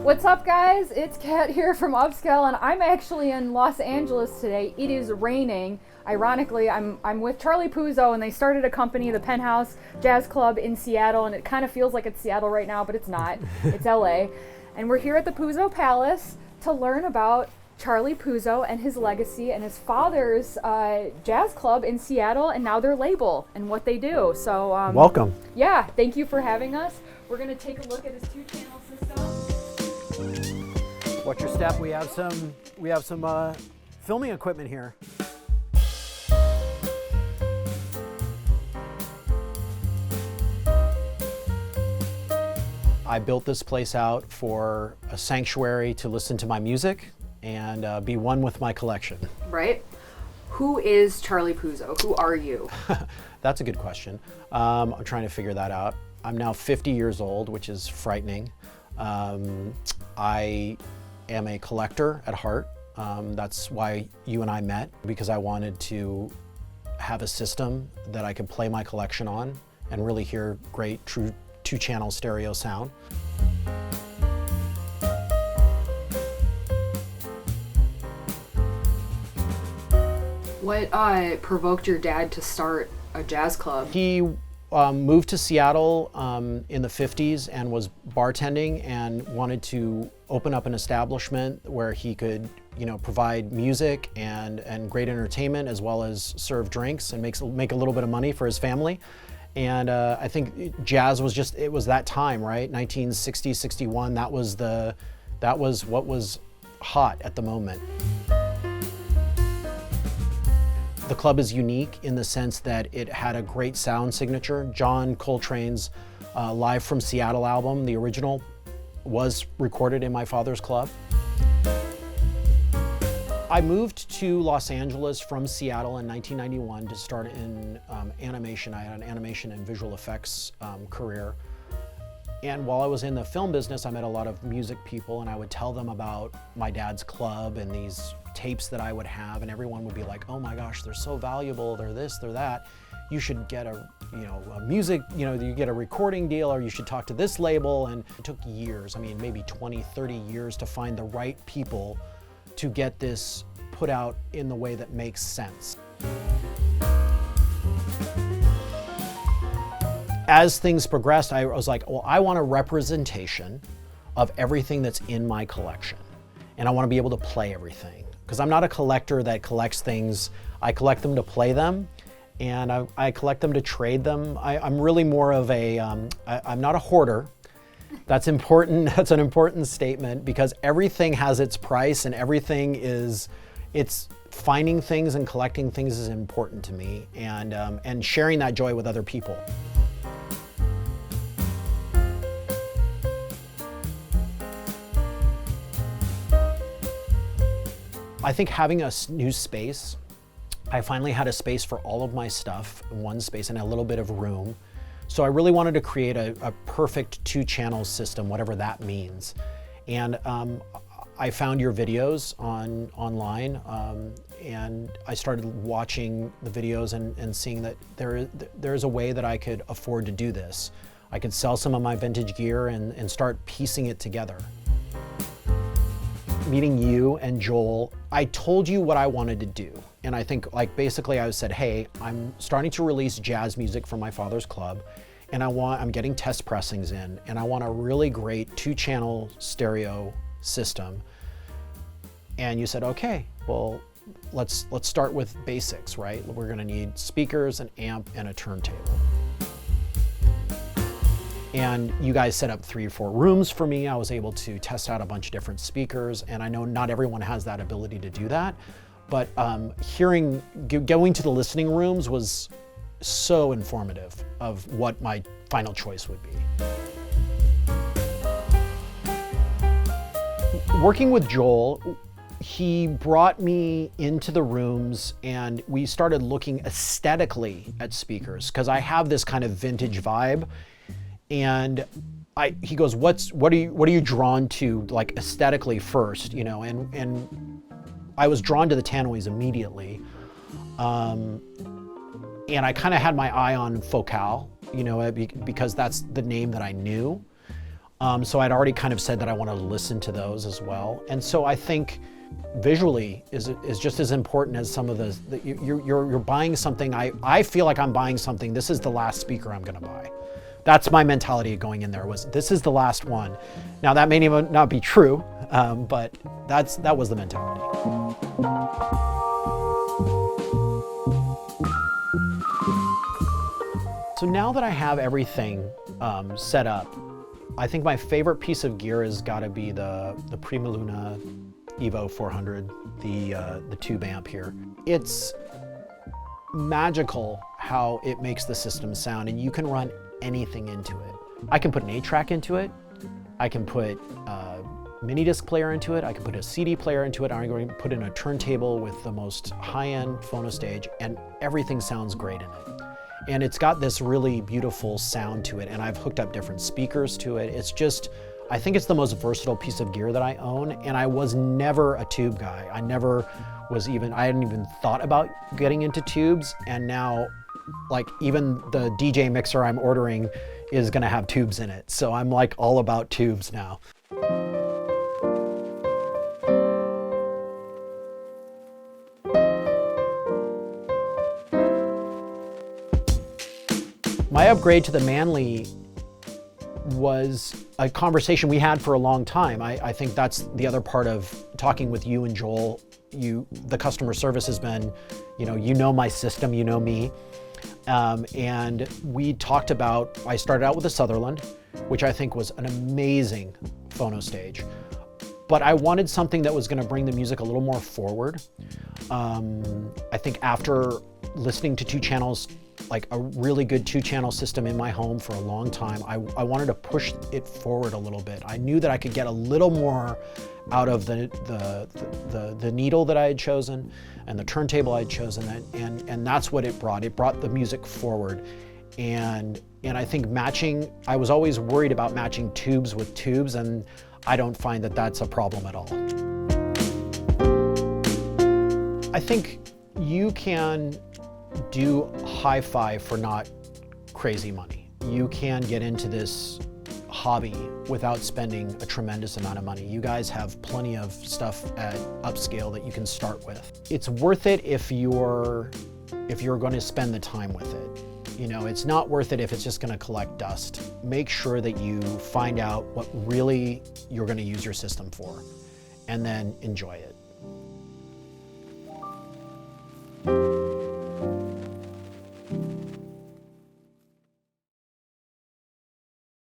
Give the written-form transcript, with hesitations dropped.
What's up, guys? It's Kat here from Upscale, and I'm actually in Los Angeles today. It is raining. Ironically, I'm with Charlie Puzzo, and they started a company, the Penthouse Jazz Club in Seattle, and it kind of feels like it's Seattle right now, but it's not. It's LA. And we're here at the Puzzo Palace to learn about Charlie Puzzo and his legacy and his father's jazz club in Seattle, and now their label and what they do. So welcome. Yeah, thank you for having us. We're going to take a look at his two-channel system. Watch your step. We have some filming equipment here. I built this place out for a sanctuary to listen to my music and be one with my collection. Right. Who is Charlie Puzzo? Who are you? That's a good question. I'm trying to figure that out. I'm now 50 years old, which is frightening. I am a collector at heart. That's why you and I met, because I wanted to have a system that I could play my collection on and really hear great, true two-channel stereo sound. What provoked your dad to start a jazz club? He moved to Seattle in the 50s and was bartending and wanted to open up an establishment where he could, provide music and great entertainment, as well as serve drinks and make a little bit of money for his family. And I think jazz was it was that time, right? 1960, 61, that was what was hot at the moment. The club is unique in the sense that it had a great sound signature. John Coltrane's Live from Seattle album, the original, was recorded in my father's club. I moved to Los Angeles from Seattle in 1991 to start in animation. I had an animation and visual effects career. And while I was in the film business, I met a lot of music people, and I would tell them about my dad's club and these tapes that I would have, and everyone would be like, oh my gosh, they're so valuable, they're this, they're that. You should get a music, you get a recording deal, or you should talk to this label. And it took years, maybe 20, 30 years to find the right people to get this put out in the way that makes sense. As things progressed, I was like, well, I want a representation of everything that's in my collection. And I want to be able to play everything. Because I'm not a collector that collects things. I collect them to play them, and I collect them to trade them. I'm really more of I'm not a hoarder. That's important. That's an important statement, because everything has its price, and it's finding things and collecting things is important to me, and sharing that joy with other people. I think having a new space, I finally had a space for all of my stuff in one space and a little bit of room. So I really wanted to create a perfect two-channel system, whatever that means. And I found your videos online, and I started watching the videos and seeing that there's a way that I could afford to do this. I could sell some of my vintage gear and start piecing it together. Meeting you and Joel, I told you what I wanted to do. And I think basically I said, hey, I'm starting to release jazz music from my father's club, and I'm getting test pressings in, and I want a really great two-channel stereo system. And you said, okay, well, let's start with basics, right? We're gonna need speakers, an amp, and a turntable. And you guys set up 3 or 4 rooms for me. I was able to test out a bunch of different speakers, and I know not everyone has that ability to do that, but going to the listening rooms was so informative of what my final choice would be. Working with Joel, he brought me into the rooms, and we started looking aesthetically at speakers, because I have this kind of vintage vibe. And he goes, what are you drawn to, aesthetically first, and I was drawn to the Tannoys immediately. And I kind of had my eye on Feickert, because that's the name that I knew. So I'd already kind of said that I wanted to listen to those as well. And so I think visually is just as important as some of you're buying something. I feel like I'm buying something. This is the last speaker I'm gonna buy. That's my mentality going in there, was this is the last one. Now that may not be true, but that was the mentality. So now that I have everything set up, I think my favorite piece of gear has got to be the PrimaLuna Evo 400, the tube amp here. It's magical how it makes the system sound, and you can run anything into it. I can put an 8-track into it. I can put a Minidisc player into it. I can put a CD player into it. I'm going to put in a turntable with the most high-end phono stage, and everything sounds great in it. And it's got this really beautiful sound to it, and I've hooked up different speakers to it. It's just, I think it's the most versatile piece of gear that I own, and I was never a tube guy. I hadn't even thought about getting into tubes, and now, like, even the DJ mixer I'm ordering is gonna have tubes in it. So I'm like all about tubes now. My upgrade to the Manley was a conversation we had for a long time. I think that's the other part of talking with you and Joel. The customer service has been, you know my system, you know me. And we talked about, I started out with a Sutherland, which I think was an amazing phono stage. But I wanted something that was going to bring the music a little more forward. I think after listening to 2 channels, like a really good 2-channel system in my home for a long time, I wanted to push it forward a little bit. I knew that I could get a little more out of the needle that I had chosen and the turntable I had chosen, and that's what it brought. It brought the music forward. And I think I was always worried about matching tubes with tubes, and I don't find that that's a problem at all. I think you can do hi-fi for not crazy money. You can get into this hobby without spending a tremendous amount of money. You guys have plenty of stuff at Upscale that you can start with. It's worth it if you're going to spend the time with it. It's not worth it if it's just going to collect dust. Make sure that you find out what really you're going to use your system for, and then enjoy it.